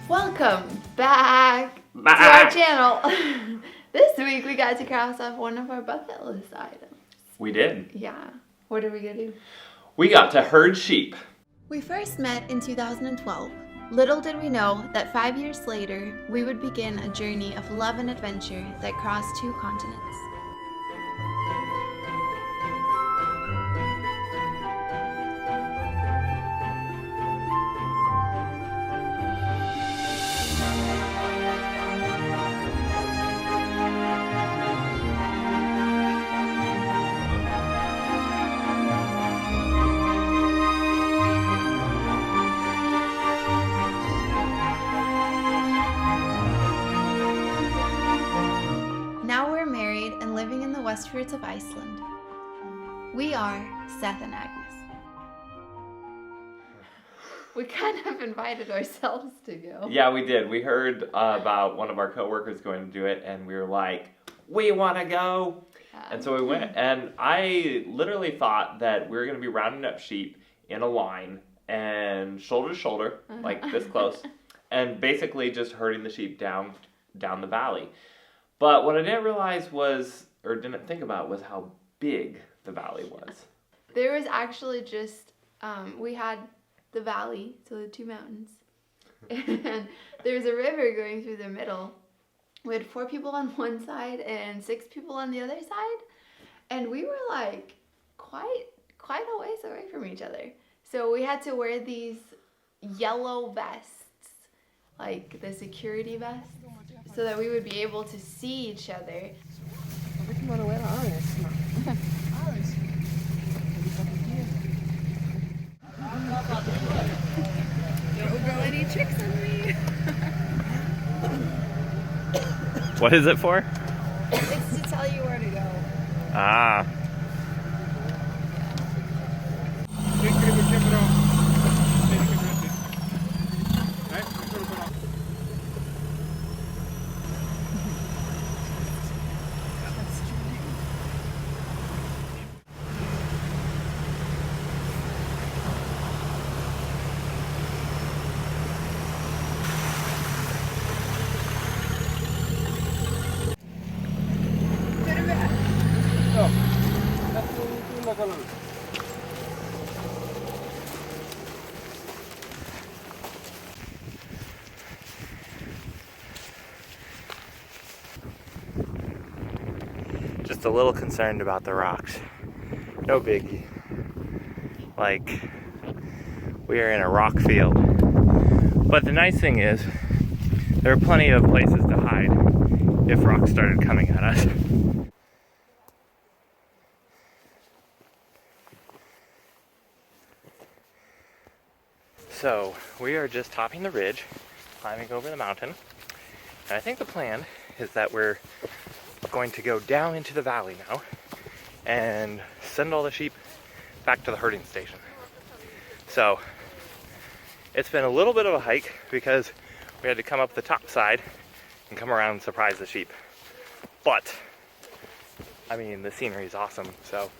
Welcome back to our channel. This week we got to cross off one of our bucket list items. We did. Yeah. What are we gonna do? We got to herd sheep. We first met in 2012. Little did we know that 5 years later, we would begin a journey of love and adventure that crossed 2 continents. Westwards of Iceland. We are Seth and Agnes. We kind of invited ourselves to go. Yeah, we did. We heard about one of our coworkers going to do it, and we were like, we want to go. And so we went, and I literally thought that we were going to be rounding up sheep in a line and shoulder to shoulder, like this close, and basically just herding the sheep down the valley. But what I didn't realize was, or didn't think about, was how big the valley was. There was actually just, we had the valley, so the 2 mountains, and there was a river going through the middle. We had 4 people on one side and 6 people on the other side, and we were like quite a ways away from each other. So we had to wear these yellow vests, like the security vests, so that we would be able to see each other. Don't grow any chicks on me. What is it for? It's to tell you where to go. Ah. Just a little concerned about the rocks. No biggie. Like, we are in a rock field. But the nice thing is, there are plenty of places to hide if rocks started coming at us. So, we are just topping the ridge, climbing over the mountain. And I think the plan is that we're going to go down into the valley now and send all the sheep back to the herding station. So, it's been a little bit of a hike because we had to come up the top side and come around and surprise the sheep. But, I mean, the scenery is awesome, so.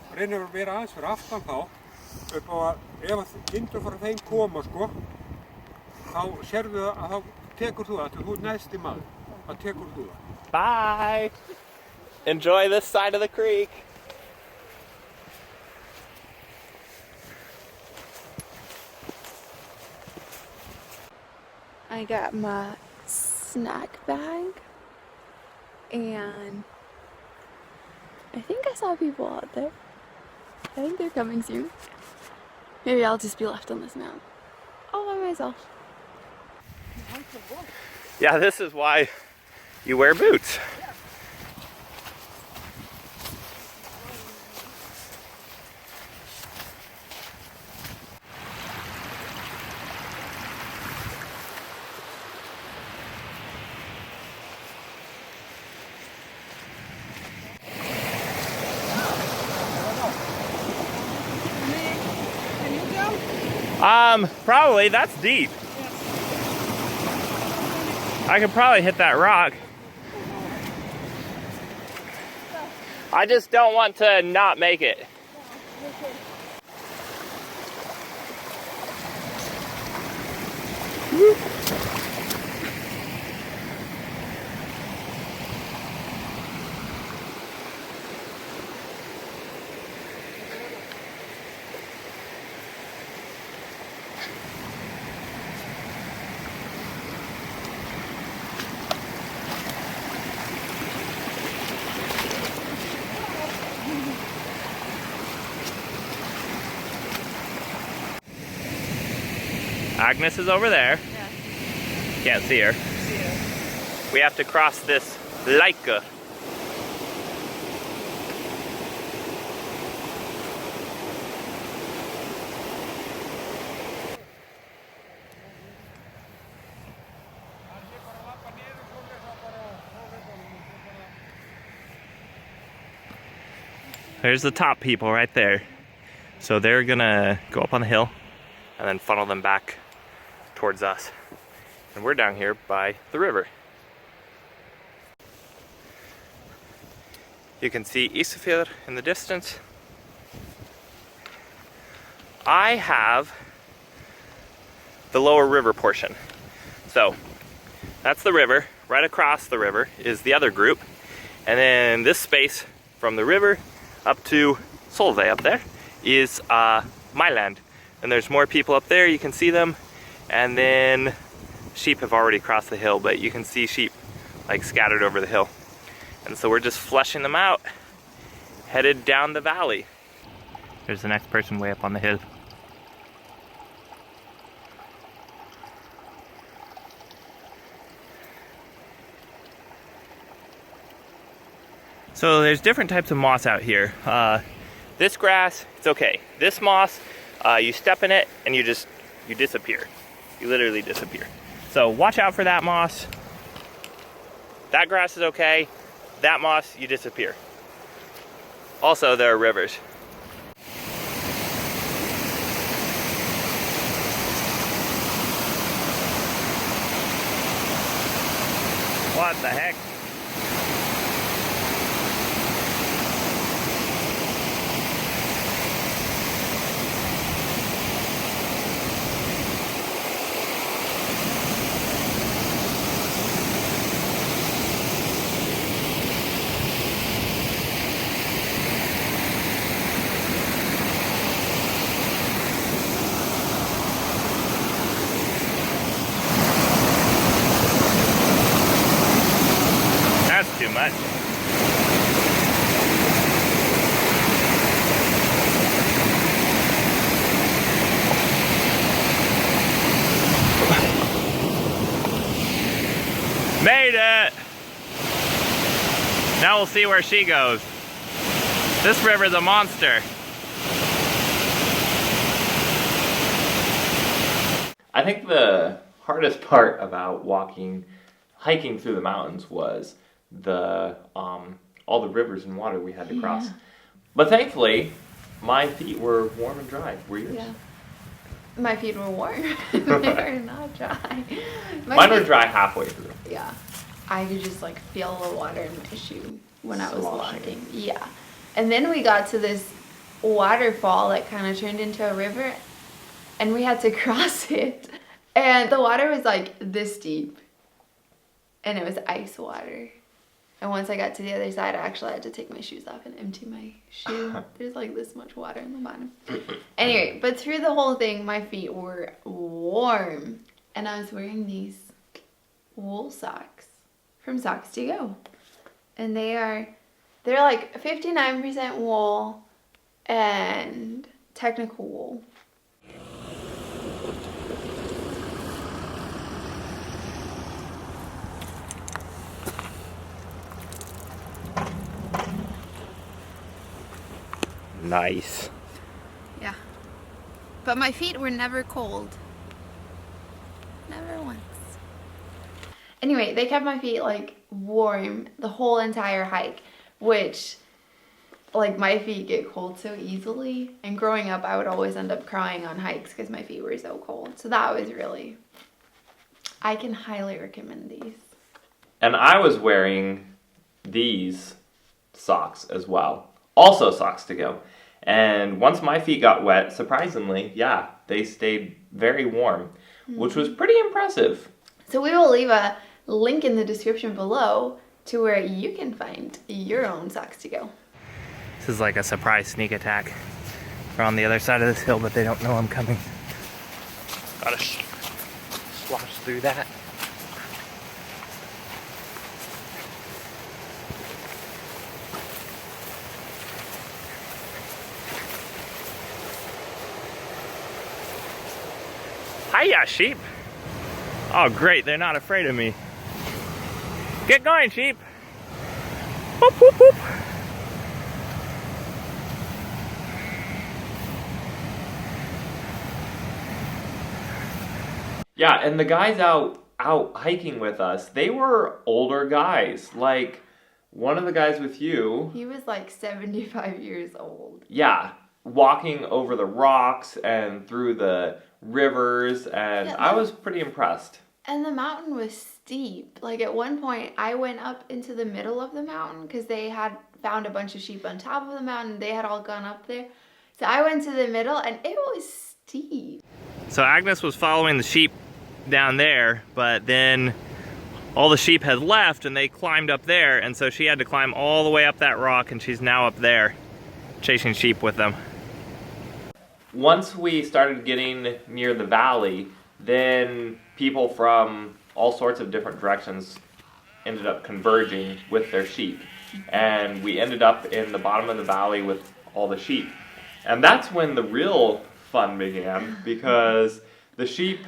Reynir að vera aðeins fyrir aftan þá upp á að ef kindur frá þeim koma sko þá sérðu að þá tekur þú það, þú næsti maður, þá tekur þú það. Bye! Enjoy this side of the creek! I got my snack bag, and I think I saw people out there. I think they're coming soon. Maybe I'll just be left on this mountain all by myself. Yeah, this is why you wear boots. Probably. That's deep. I could probably hit that rock. I just don't want to not make it. Woo. Agnes is over there. Yeah. Can't see her. We have to cross this lake. There's the top people right there. So they're gonna go up on the hill and then funnel them back towards us. And we're down here by the river. You can see Iceland in the distance. I have the lower river portion. So that's the river. Right across the river is the other group. And then this space from the river up to Solveig up there is my land. And there's more people up there, you can see them. And then sheep have already crossed the hill, but you can see sheep like scattered over the hill. And so we're just flushing them out, headed down the valley. There's the next person way up on the hill. So there's different types of moss out here. This grass, it's okay. This moss, you step in it and you disappear. You literally disappear. So watch out for that moss. That grass is okay. That moss, you disappear. Also, there are rivers. What the heck? That's too much. Made it! Now we'll see where she goes. This river's a monster. I think the hardest part about hiking through the mountains was all the rivers and water we had to cross. Yeah. But thankfully, my feet were warm and dry. Were yours? Yeah. My feet were warm. They were not dry. Mine were dry halfway through. Yeah. I could just like feel the water in my shoe when I was walking. Yeah. And then we got to this waterfall that kind of turned into a river, and we had to cross it. And the water was like this deep. And it was ice water. And once I got to the other side, I actually had to take my shoes off and empty my shoe. There's like this much water in the bottom. Anyway, but through the whole thing, my feet were warm. And I was wearing these wool socks from Socks to Go. And they're like 59% wool and technical wool. Nice. Yeah. But my feet were never cold. Never once. Anyway, they kept my feet like warm the whole entire hike, which like my feet get cold so easily. And growing up, I would always end up crying on hikes because my feet were so cold. So that was really, I can highly recommend these. And I was wearing these socks as well. Also socks to go. And once my feet got wet, surprisingly, yeah, they stayed very warm, which was pretty impressive. So we will leave a link in the description below to where you can find your own socks to go. This is like a surprise sneak attack. We're on the other side of this hill, but they don't know I'm coming. Gotta slosh through that. Hiya, sheep. Oh, great, they're not afraid of me. Get going, sheep. Whoop, whoop, whoop. Yeah, and the guys out hiking with us, they were older guys. Like, one of the guys with you... He was like 75 years old. Yeah, walking over the rocks and through the rivers, and Yeah, I was pretty impressed. And the mountain was steep. Like at one point, I went up into the middle of the mountain because they had found a bunch of sheep on top of the mountain. They had all gone up there. So I went to the middle and it was steep. So Agnes was following the sheep down there, but then all the sheep had left and they climbed up there, and so she had to climb all the way up that rock, and she's now up there chasing sheep with them. Once we started getting near the valley, then people from all sorts of different directions ended up converging with their sheep. And we ended up in the bottom of the valley with all the sheep. And that's when the real fun began, because the sheep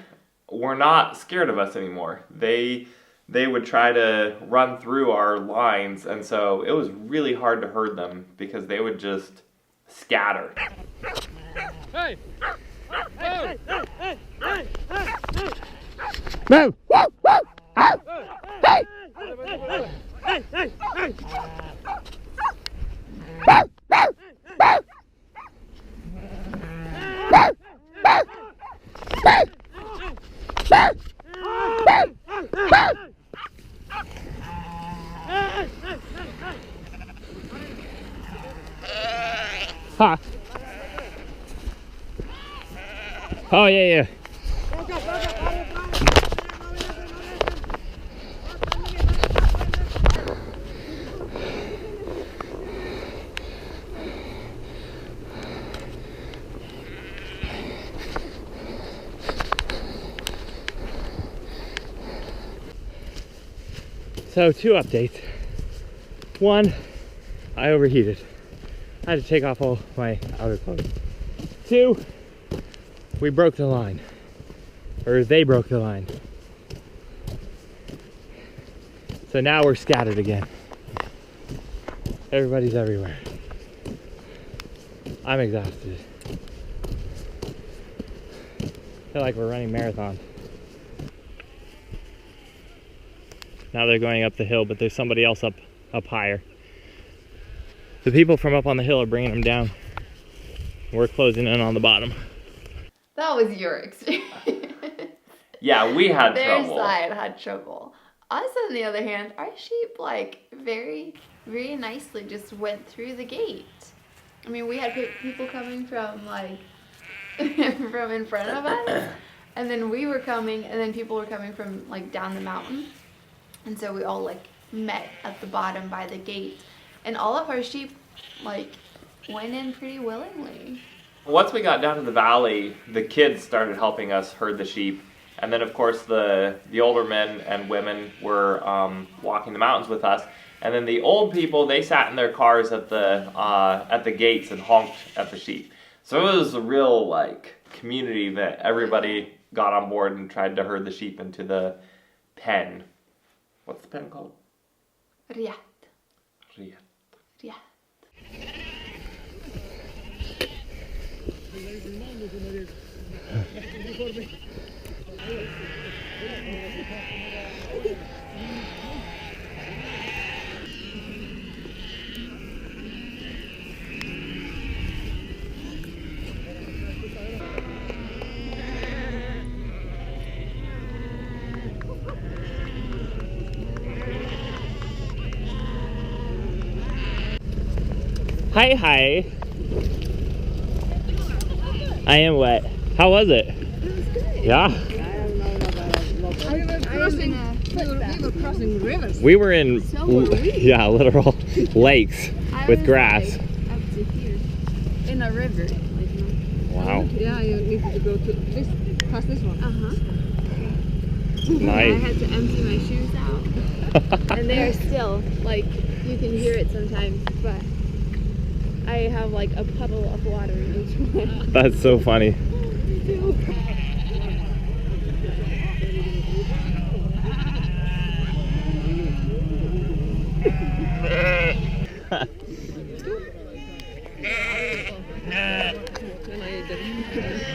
were not scared of us anymore. They would try to run through our lines, and so it was really hard to herd them because they would just scatter. Hey! Hey! Move! Ha! Oh, yeah. So, 2 updates. 1, I overheated. I had to take off all my outer clothes. 2, we broke the line. Or they broke the line. So now we're scattered again. Everybody's everywhere. I'm exhausted. I feel like we're running marathons. Now they're going up the hill, but there's somebody else up higher. The people from up on the hill are bringing them down. We're closing in on the bottom. That was your experience. Yeah, we had Their trouble. side had trouble. Us, on the other hand, our sheep, like, very, very nicely just went through the gate. I mean, we had people coming from, like, from in front of us, and then we were coming, and then people were coming from, like, down the mountain. And so we all, like, met at the bottom by the gate. And all of our sheep, like, went in pretty willingly. Once we got down to the valley, the kids started helping us herd the sheep. And then, of course, the older men and women were walking the mountains with us. And then the old people, they sat in their cars at the gates and honked at the sheep. So it was a real, like, community that everybody got on board and tried to herd the sheep into the pen. What's the pen called? Riat. Riat. Riat. Hi, hi. I am wet. How was it? It was good. Yeah. We were crossing rivers. We were in So were we. yeah, literal lakes with grass. Up to here. In a river. Wow. Yeah, you needed to go to this, past this one. I Nice. had to empty my shoes out. And they are still, like, you can hear it sometimes, but I have like a puddle of water in each one. That's so funny.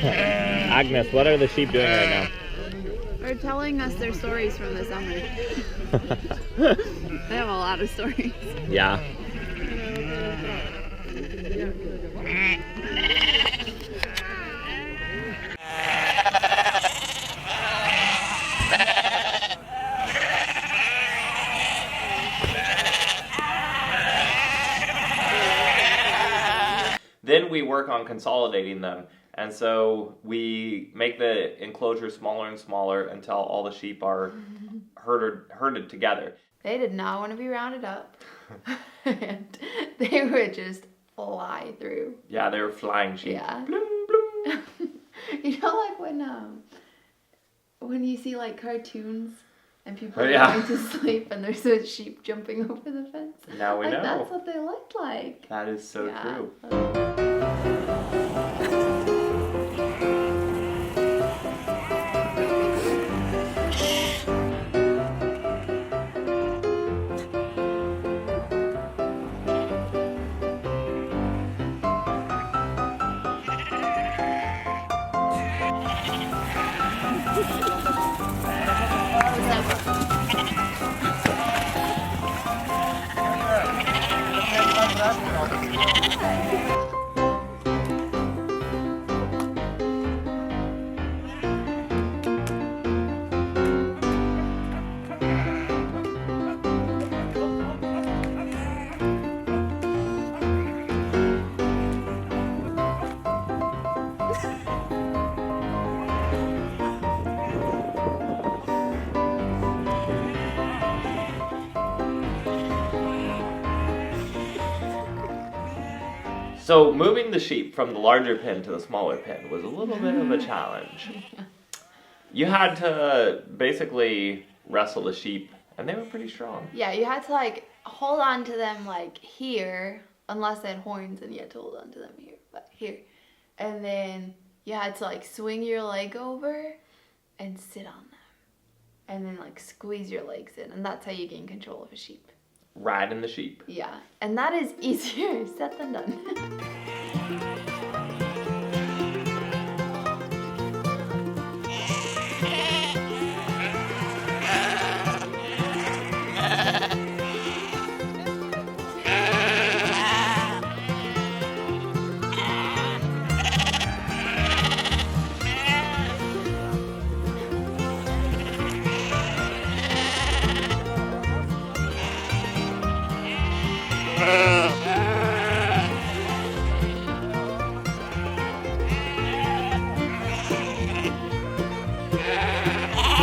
Agnes, what are the sheep doing right now? They're telling us their stories from the summer. They have a lot of stories. Yeah. Then we work on consolidating them. And so we make the enclosure smaller and smaller until all the sheep are herded together. They did not want to be rounded up. And they would just fly through. Yeah, they were flying sheep. Yeah. Bloom, bloom. You know, like when you see like cartoons and people are Yeah. going to sleep and there's a sheep jumping over the fence. Now we Like know. that's what they looked like. That is so Yeah. true. So moving the sheep from the larger pen to the smaller pen was a little bit of a challenge. You had to basically wrestle the sheep, and they were pretty strong. Yeah, you had to like hold on to them like here, unless they had horns, and you had to hold on to them here, but here. And then you had to like swing your leg over and sit on them. And then like squeeze your legs in, and that's how you gain control of a sheep. Riding the sheep. Yeah, and that is easier said than done.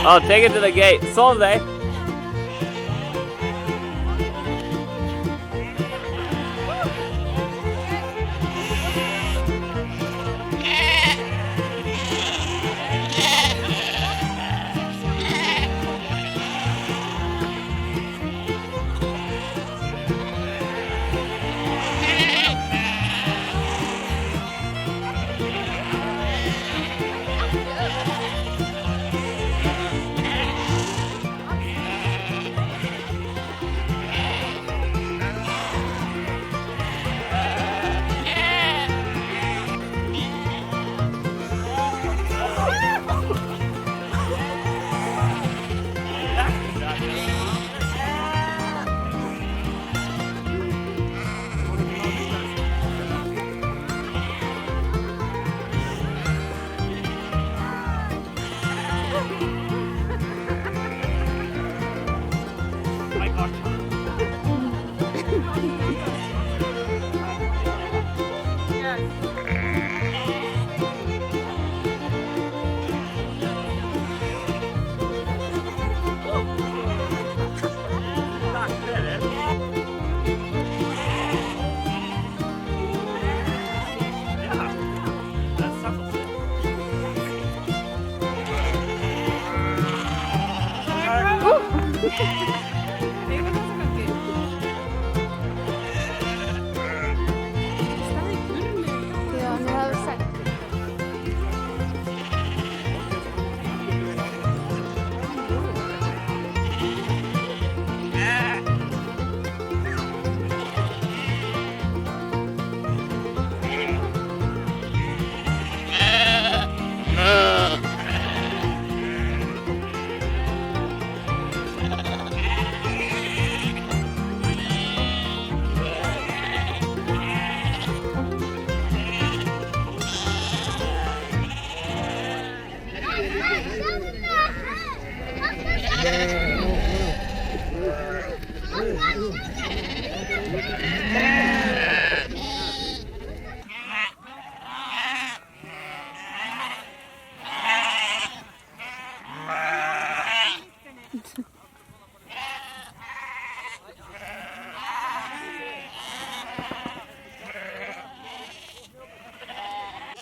Oh, take it to the gate. Solve.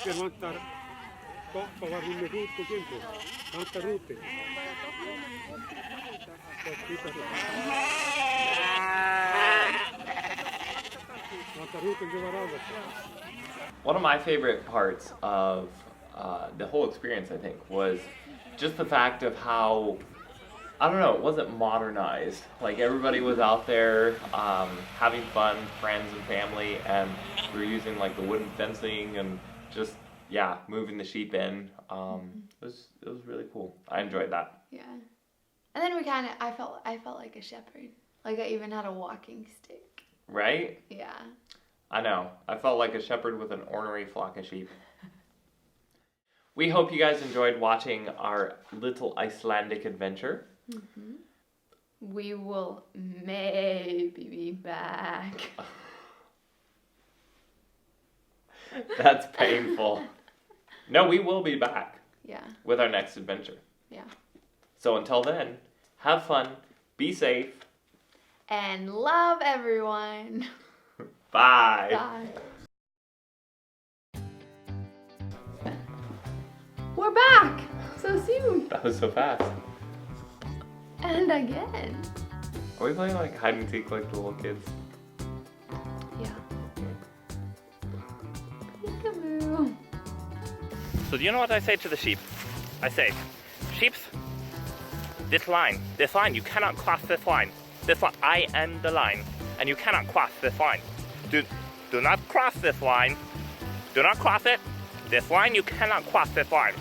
Þér vantar stoppa var hún með rút og gengur. Vantar rúti. Vantar rútin sem var á þessu. One of my favorite parts of the whole experience, I think, was just the fact of how, I don't know, it wasn't modernized. Like everybody was out there having fun, friends and family, and we were using like the wooden fencing and just, yeah, moving the sheep in. It was really cool. I enjoyed that. Yeah. And then I felt like a shepherd. Like I even had a walking stick. Right? Yeah. I know. I felt like a shepherd with an ornery flock of sheep. We hope you guys enjoyed watching our little Icelandic adventure. Mm-hmm. We will maybe be back. That's painful. No, we will be back. Yeah. With our next adventure. Yeah. So until then, have fun, be safe. And love everyone. Bye. Bye. We're back so soon. That was so fast. And again. Are we playing like hide and seek like the little kids? Yeah. Peekaboo. So do you know what I say to the sheep? I say, sheeps, this line, you cannot cross this line. This line, I am the line, and you cannot cross this line. Do not cross this line. Do not cross it. This line, you cannot cross this line.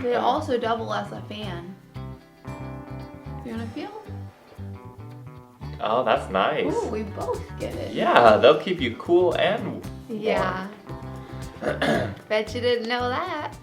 They also double as a fan. You wanna feel? Oh, that's nice. Ooh, we both get it. Yeah, they'll keep you cool and warm. Yeah. Bet you didn't know that.